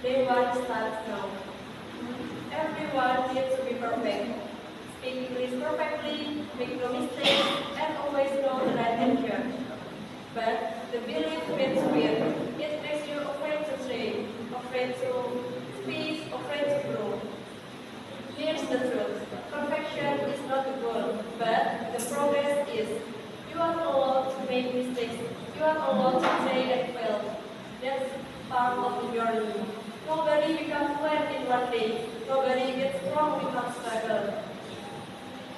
Day one starts now. Everyone needs to be perfect. Speak English perfectly, make no mistakes, and always know the right answer. But the belief makes fear. It makes you afraid to try, afraid to speak, afraid to grow. Here's the truth. Perfection is not the goal, but the progress is. You are allowed to make mistakes. You are allowed to try and fail. That's part of the journey. Nobody becomes fluent in one day. Nobody gets strong without struggle.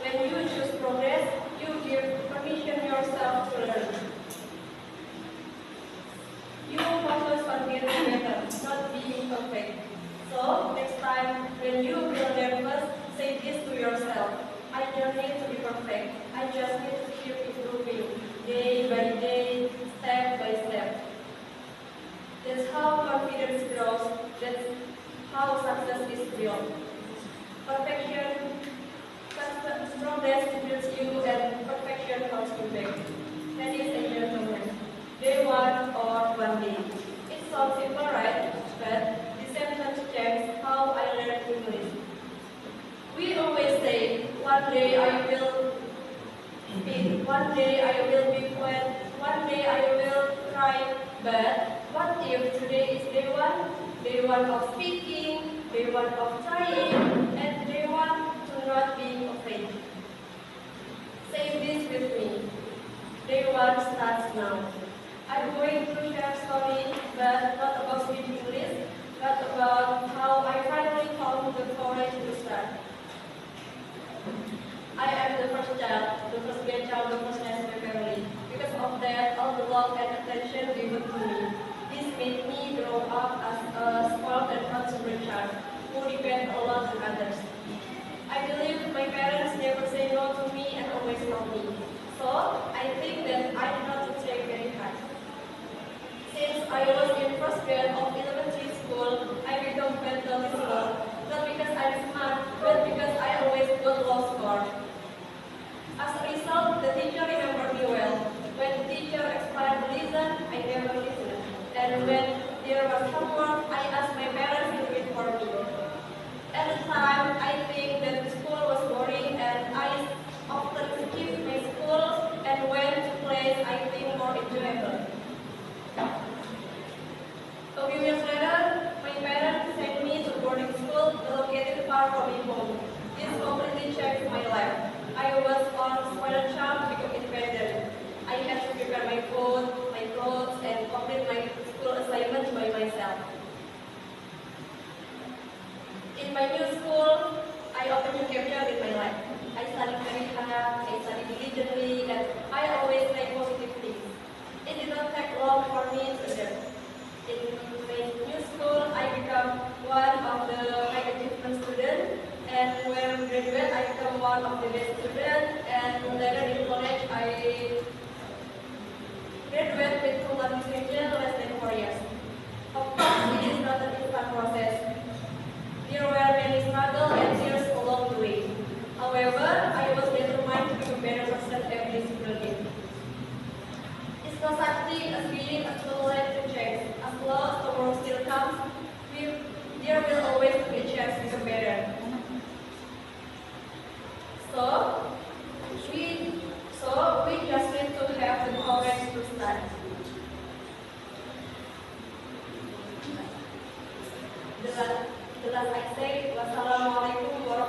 When you choose progress, you give permission yourself to learn. You focus on getting better, not being perfect. So, next time when you feel nervous, say this to yourself. I don't need to be perfect. I just need to keep improving, day by day, step by step. That's how confidence grows. That's how success is built. Perfection, progress builds you, and perfection holds you back. Ladies and gentlemen, day one or one day. It sounds simple, right? But the sentence checks how I learn English. We always say, one day I will speak, one day I will be fluent, one day I will try. But what if today is day one? Day one of speaking, day one of trying, and day one to not being afraid. Say this with me. Day one starts now. I'm going to share a story, but not about speaking English, but about how I finally found the courage to start. I am the first child, the first grandchild, the first in my family. Because of that, all the love and attention given to me. This made me grow up as a spoiled and consummate child who depend a lot on others. I believe my parents never say no to me and always help me. So, I think that I did not take very hard. Since I was in first grade of elementary school, I became mentally slow. Not because I'm smart, but because I always got low score. As a result, the teacher remembered me well. When the teacher explained the lesson, I never listened. And when there was homework, I asked my parents to do it for me. At the time, I think that the school was boring and I often skipped my school and went to places I think more enjoyable. A few years later, my parents sent me to boarding school located far from my home. This completely changed my life. I was on spoiled child to become independent. I had to prepare my food, my clothes, and complete my school assignments by myself. In my new school, I opened new chapter in my life. I studied very hard, I studied diligently, and I always say positive things. It did not take long for me to adapt. In my new school, I became one of the high achievement students, and when I graduated, I became one of the best students, and later in college, I graduated with full distinction less than 4 years. Of course, it is not an instant process. There were many struggles and tears along the way. However, I was determined to be a better person every single day. It's not such thing as being a tolerant to change. As long as tomorrow still comes, there will always be a chance to become better. So we just need to have the courage to start. The last I say, wassalamualaikum warahmatullahi wabarakatuh.